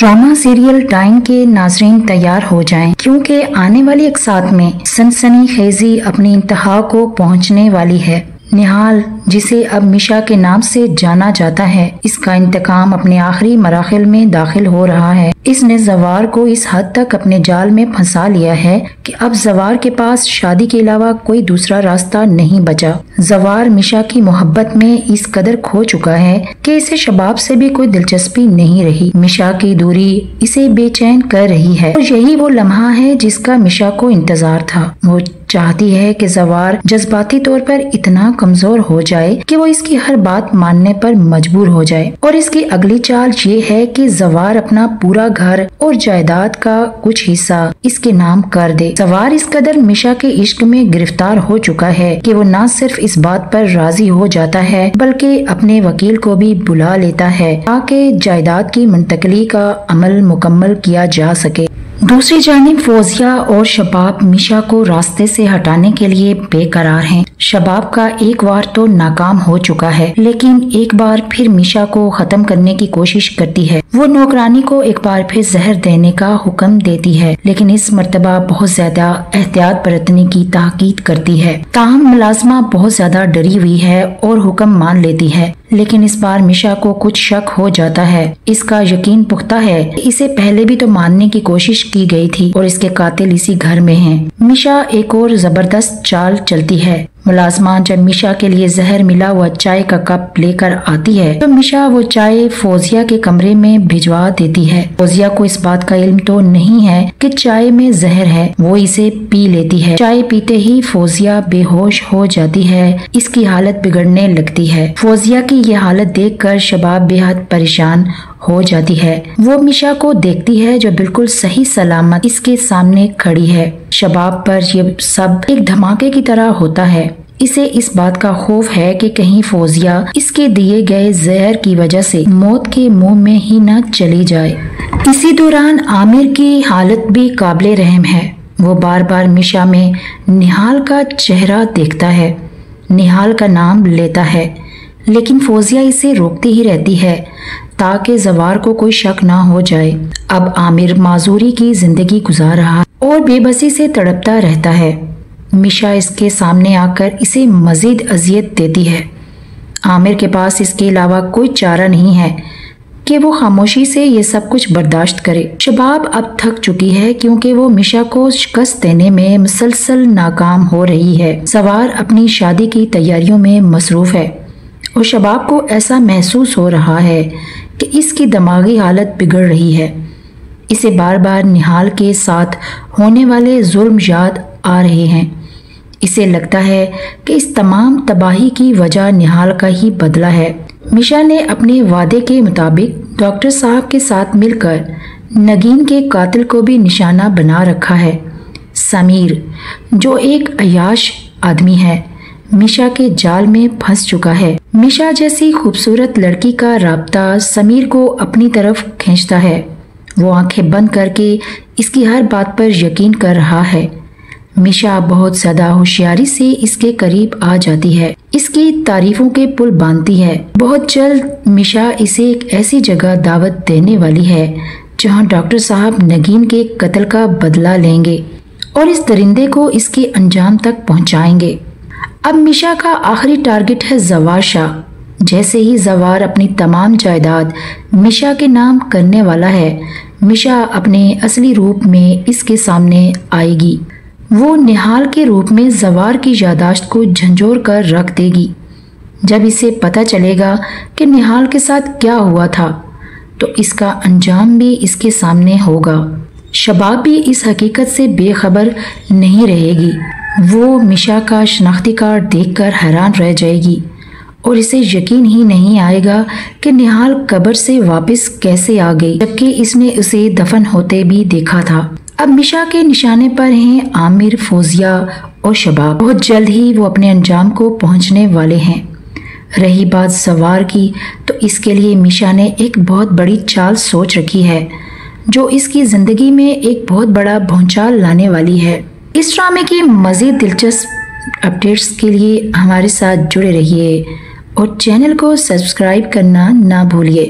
Drama serial time के नाजरीन तैयार हो जाएं, क्योंकि आने वाली एक साथ में सनसनी खेजी अपनी इंतहा को पहुंचने वाली है। निहाल, जिसे अब मिशा के नाम से जाना जाता है, इसका इंतकाम अपने आखिरी मराहिल में दाखिल हो रहा है। इसने जवार को इस हद तक अपने जाल में फंसा लिया है कि अब जवार के पास शादी के अलावा कोई दूसरा रास्ता नहीं बचा। जवार मिशा की मोहब्बत में इस कदर खो चुका है कि इसे शबाब से भी कोई दिलचस्पी नहीं रही। मिशा की दूरी इसे बेचैन कर रही है और यही वो लम्हा है जिसका मिशा को इंतजार था। वो चाहती है कि जवार जज्बाती तौर पर इतना कमजोर हो जाए कि वो इसकी हर बात मानने पर मजबूर हो जाए, और इसकी अगली चाल ये है कि जवार अपना पूरा घर और जायदाद का कुछ हिस्सा इसके नाम कर दे। जवार इस कदर मिशा के इश्क में गिरफ्तार हो चुका है कि वो न सिर्फ इस बात पर राजी हो जाता है बल्कि अपने वकील को भी बुला लेता है ताकि जायदाद की मुंतकली का अमल मुकम्मल किया जा सके। दूसरी जानिब फौजिया और शबाब मिशा को रास्ते से हटाने के लिए बेकरार हैं। शबाब का एक बार तो नाकाम हो चुका है, लेकिन एक बार फिर मिशा को खत्म करने की कोशिश करती है। वो नौकरानी को एक बार फिर जहर देने का हुक्म देती है, लेकिन इस मर्तबा बहुत ज्यादा एहतियात बरतने की ताकीद करती है। ताहम मुलाजमा बहुत ज्यादा डरी हुई है और हुक्म मान लेती है, लेकिन इस बार मिशा को कुछ शक हो जाता है। इसका यकीन पुख्ता है कि इसे पहले भी तो मारने की कोशिश की गई थी और इसके कातिल इसी घर में हैं। मिशा एक और जबरदस्त चाल चलती है। मुलाजमा जब मिशा के लिए जहर मिला हुआ चाय का कप लेकर आती है तो मिशा वो चाय फौजिया के कमरे में भिजवा देती है। फौजिया को इस बात का इल्म तो नहीं है कि चाय में जहर है। वो इसे पी लेती है। चाय पीते ही फौजिया बेहोश हो जाती है। इसकी हालत बिगड़ने लगती है। फौजिया की ये हालत देखकर शबाब बेहद परेशान हो जाती है। वो मिशा को देखती है जो बिल्कुल सही सलामत इसके सामने खड़ी है। शबाब पर ये सब एक धमाके की तरह होता है। इसे इस बात का खौफ है कि कहीं फौजिया इसके दिए गए जहर की वजह से मौत के मुंह में ही न चली जाए। इसी दौरान आमिर की हालत भी काबिले रहम है। वो बार बार मिशा में निहाल का चेहरा देखता है, निहाल का नाम लेता है, लेकिन फौजिया इसे रोकती ही रहती है ताकि जवार को कोई शक ना हो जाए। अब आमिर माजूरी की जिंदगी गुजार रहा और बेबसी से तड़पता रहता है। मिशा इसके सामने आकर इसे मजीद अजियत देती है। आमिर के पास इसके अलावा कोई चारा नहीं है कि वो खामोशी से ये सब कुछ बर्दाश्त करे। शबाब अब थक चुकी है क्योंकि वो मिशा को शिकस्त देने में मुसलसल नाकाम हो रही है। जवार अपनी शादी की तैयारियों में मसरूफ है और शबाब को ऐसा महसूस हो रहा है कि इसकी दिमागी हालत बिगड़ रही है। इसे बार बार निहाल के साथ होने वाले जुल्म याद आ रहे हैं। इसे लगता है कि इस तमाम तबाही की वजह निहाल का ही बदला है। मिशा ने अपने वादे के मुताबिक डॉक्टर साहब के साथ मिलकर नगीन के कातिल को भी निशाना बना रखा है। समीर, जो एक अयाश आदमी है, मिशा के जाल में फंस चुका है। मिशा जैसी खूबसूरत लड़की का राब्ता समीर को अपनी तरफ खींचता है। वो आंखें बंद करके इसकी हर बात पर यकीन कर रहा है। मिशा बहुत ज्यादा होशियारी से इसके करीब आ जाती है, इसकी तारीफों के पुल बांधती है। बहुत जल्द मिशा इसे एक ऐसी जगह दावत देने वाली है जहां डॉक्टर साहब नगीन के कत्ल का बदला लेंगे और इस दरिंदे को इसके अंजाम तक पहुंचाएंगे। अब मिशा का आखिरी टारगेट है जवार शाह। जैसे ही जवार अपनी तमाम जायदाद मिशा के नाम करने वाला है, मिशा अपने असली रूप में इसके सामने आएगी। वो निहाल के रूप में जवार की यादाश्त को झंझोर कर रख देगी। जब इसे पता चलेगा कि निहाल के साथ क्या हुआ था तो इसका अंजाम भी इसके सामने होगा। शबाब भी इस हकीकत से बेखबर नहीं रहेगी। वो मिशा का शनाख्ती कार्ड देखकर हैरान रह जाएगी और इसे यकीन ही नहीं आएगा कि निहाल कब्र से वापस कैसे आ गई, जबकि इसने उसे दफन होते भी देखा था। अब मिशा के निशाने पर हैं आमिर, फौजिया और शबाब। बहुत जल्द ही वो अपने अंजाम को पहुंचने वाले हैं। रही बात सवार की, तो इसके लिए मिशा ने एक बहुत बड़ी चाल सोच रखी है जो इसकी जिंदगी में एक बहुत बड़ा भूचाल लाने वाली है। इस ड्रामे की मज़ीद दिलचस्प अपडेट्स के लिए हमारे साथ जुड़े रहिए और चैनल को सब्सक्राइब करना ना भूलिए।